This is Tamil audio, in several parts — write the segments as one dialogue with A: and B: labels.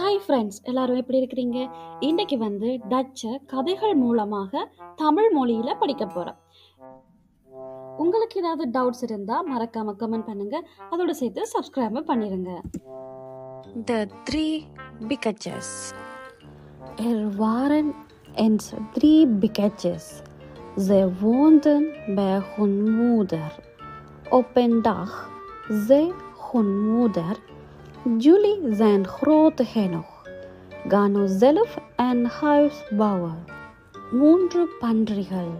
A: ஹாய் ஃப்ரெண்ட்ஸ், எல்லாரும் எப்படி இருக்கிறீங்க? இன்னைக்கு டச்சை கதைகள் மூலமாக தமிழ் மொழியில படிக்க போறோம். உங்களுக்கு ஏதாவது டவுட்ஸ் இருந்தா மறக்காம கமெண்ட் பண்ணுங்க. அதோட சேர்த்து சப்ஸ்கிரைப் பண்ணிருங்க.
B: The Three Bickages.
A: Er waren eens 3 bikketjes. Ze woonden bij hun moeder. Op een dag zei hun moeder: jullie zijn groot genoeg. Ga nu zelf een huis bouwen. 3 பன்றிகள்.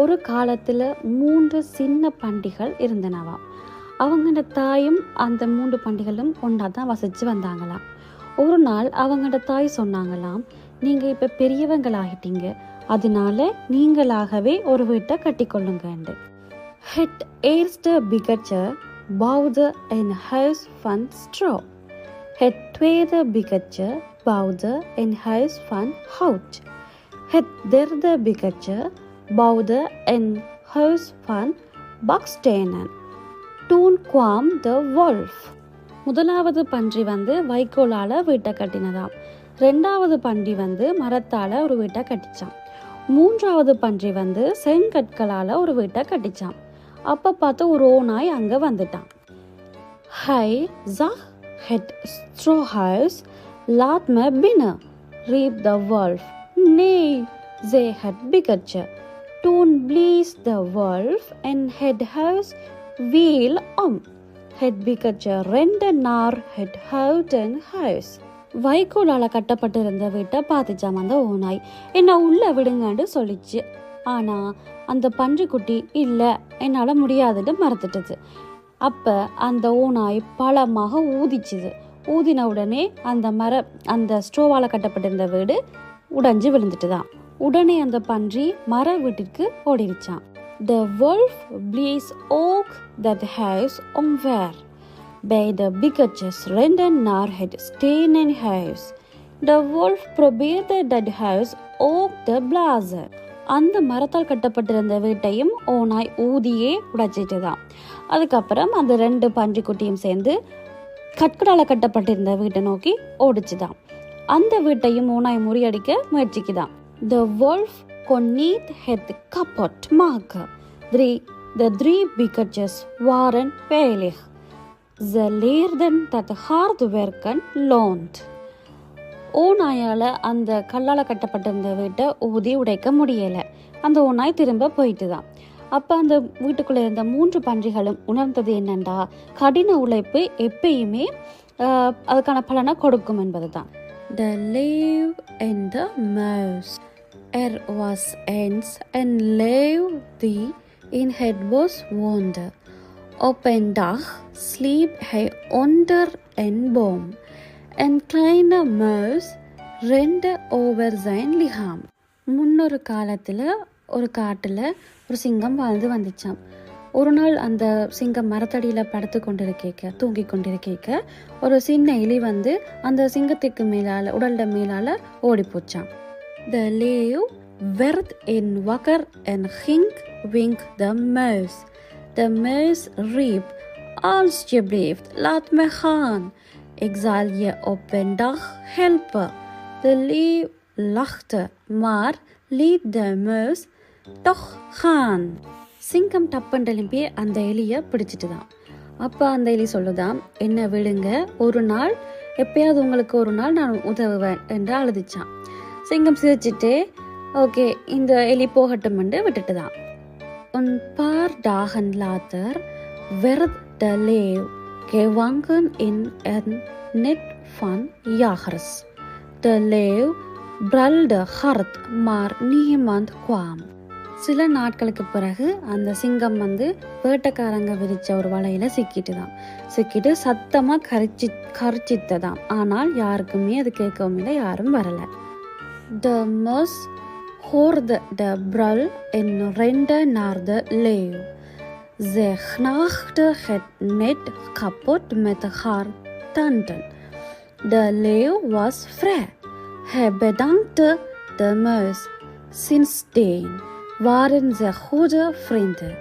A: ஒரு காலத்தில் 3 சின்ன பண்டிகள் இருந்தனவாம். அவங்களோட தாயும் அந்த 3 பண்டிகளும் ஒன்றா தான் வசித்து வந்தாங்களாம். ஒரு நாள் அவங்களோட தாய் சொன்னாங்களாம், நீங்கள் இப்போ பெரியவங்களாகிட்டீங்க, அதனால நீங்களாகவே ஒரு வீட்டை கட்டிக்கொள்ளுங்கண்டு. Het eerste bikketje bouwde een huis van stro. Het tweede bikketje bouwde een huis van hout. Het derde bikketje bouwde een huis van bakstenen. Toen kwam de wolf. முதலாவது பன்றி வைக்கோலால் வீட்டை கட்டினதாம். 2வது பன்றி மரத்தால் ஒரு வீட்டை கட்டிச்சான். 3வது பன்றி செங்கற்களால் ஒரு வீட்டை கட்டிச்சான். அப்போ பார்த்து ஒரு ஓநாய் அங்கே வந்துட்டான். Hij zag het strohuis. Laat me binnen, riep de wolf. Nee, zei het bikketje. Toen blies de wolf en het huis viel om. Het bikketje rende naar het houten huis. வைக்கோலால் கட்டப்பட்டிருந்த வீட்டை பார்த்துச்சாம் அந்த ஓநாய். என்னை உள்ளே விடுங்கன்னு சொல்லிச்சு. ஆனால் அந்த பன்றிக்குட்டி இல்லை, என்னால் முடியாதுன்னு மறந்துட்டுது. அப்போ அந்த ஓநாய் பலமாக ஊதிச்சுது. ஊதின உடனே அந்த ஸ்ட்ரோவால் கட்டப்பட்டிருந்த வீடு உடைஞ்சு விழுந்துட்டு தான். உடனே அந்த பன்றி மர வீட்டிற்கு ஓடிடுச்சான். The wolf blies ook dat huis omver. Beide bikketjes renden naar het stenen huis. De wolf probeerde dat huis ook te blazen. அந்த மரத்தால் கட்டப்பட்டிருந்த வீட்டையும் ஓநாய் ஊதியே உடைச்சிட்டு தான். அதுக்கப்புறம் அந்த 2 பன்றிக்குட்டியும் சேர்ந்து கற்களால் கட்டப்பட்டிருந்த வீட்டை நோக்கி ஓடிச்சுதான். அந்த வீட்டையும் ஓநாய் முறியடிக்க முயற்சிக்குதான். The wolf kon niet het kapot maken. De 3 bikketjes waren veilig. Ze leerden dat hard werken loont. ஓநாயால் அந்த கல்லால் கட்டப்பட்டிருந்த வீட்டை ஊதி உடைக்க முடியலை. அந்த ஓநாய் திரும்ப போயிட்டு தான். அப்போ அந்த வீட்டுக்குள்ளே இருந்த 3 பன்றிகளும் உணர்ந்தது என்னண்டா, கடின உழைப்பு எப்பயுமே அதுக்கான பலனை கொடுக்கும் என்பது தான். The leeuw en de muis. Er was eens een leeuw die in het bos woonde. Op een dag sliep hij onder een boom. Een kleine muis rende over zijn lichaam. முன்னொரு காலத்தில் ஒரு காட்டில் ஒரு சிங்கம் வாழ்ந்து வந்துச்சான். ஒரு நாள் அந்த சிங்கம் மரத்தடியில் படுத்து தூங்கி கொண்டிருக்க ஒரு சின்ன எலி அந்த சிங்கத்துக்கு மேலால் உடல்ட மேலால் ஓடி போச்சான். The leeuw werd wakker en ging wink de muis. De muis riep: alsjeblieft, laat me gaan. Ik zal je op een dag helpen. De leeuw lachte, maar liet de muis toch gaan. சிங்கம் டப்பன் எழுப்பி அந்த எலியை பிடிச்சிட்டு தான். அப்போ அந்த எலி சொல்லுதான், என்ன விடுங்க, ஒரு நாள் எப்பயாவது உங்களுக்கு ஒரு நாள் நான் உதவுவேன் என்று அழுதுச்சான். சிங்கம் சிரிச்சிட்டே ஓகே இந்த எலி போகட்டும் என்று விட்டுட்டு தான். Een paar dagen later werd de leeuw gevangen in een net van jagers. De leeuw brulde hard, maar niemand kwam. சில நாட்களுக்கு பிறகு அந்த சிங்கம் வேட்டைக்காரங்க விரிச்ச ஒரு வலையில சிக்கிட்டு சத்தமா கரிச்சித்ததாம். ஆனால் யாருக்குமே அது கேட்கவும் இல்லை, யாரும் வரல. The mouse hoorde de brul en rende naar de leeuw. Ze knaagde het net kapot met haar tanden. De leeuw was vrij. Hij bedankte de muis. Sindsdien waren ze goede vrienden.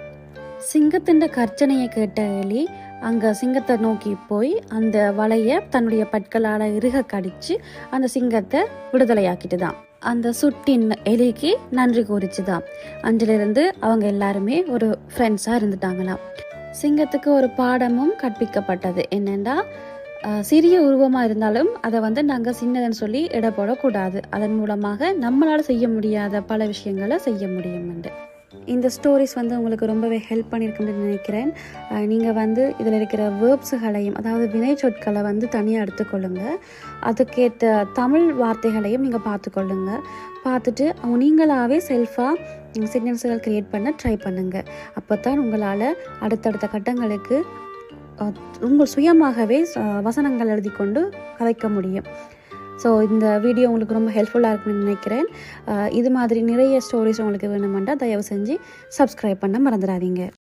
A: சிங்கத்தின் கர்ச்சனையை கேட்ட எலி அங்கே சிங்கத்தை நோக்கி போய் அந்த வலையை தன்னுடைய பற்களால் இறுக கடித்து அந்த சிங்கத்தை விடுதலையாக்கிட்டு தான் அந்த சுட்டின் எலிக்கு நன்றி கூறிச்சு தான். அன்றிலிருந்து அவங்க எல்லாருமே ஒரு ஃப்ரெண்ட்ஸாக இருந்துட்டாங்களாம். சிங்கத்துக்கு ஒரு பாடமும் கற்பிக்கப்பட்டது. என்னென்னா, சிறிய உருவமாக இருந்தாலும் அதை நாங்கள் சின்னதுன்னு சொல்லி எடை போடக்கூடாது. அதன் மூலமாக நம்மளால் செய்ய முடியாத பல விஷயங்களை செய்ய முடியும். இந்த ஸ்டோரிஸ் உங்களுக்கு ரொம்பவே ஹெல்ப் பண்ணியிருக்குன்னு நினைக்கிறேன். நீங்கள் இதில் இருக்கிற வேர்ப்ஸுகளையும், அதாவது வினை சொற்களை தனியாக எடுத்துக்கொள்ளுங்க. அதுக்கேற்ற தமிழ் வார்த்தைகளையும் நீங்கள் பார்த்துக்கொள்ளுங்க. பார்த்துட்டு நீங்களாகவே செல்ஃபாக சென்டென்ஸுகள் க்ரியேட் பண்ண ட்ரை பண்ணுங்கள். அப்போ தான் உங்களால் அடுத்தடுத்த கட்டங்களுக்கு உங்கள் சுயமாகவே வசனங்கள் எழுதி கொண்டு கதைக்க முடியும். ஸோ இந்த வீடியோ உங்களுக்கு ரொம்ப ஹெல்ப்ஃபுல்லாக இருக்குன்னு நினைக்கிறேன். இது மாதிரி நிறைய ஸ்டோரிஸ் உங்களுக்கு வேணுமென்றால் தயவு செஞ்சு சப்ஸ்கிரைப் பண்ண மறந்துடாதீங்க.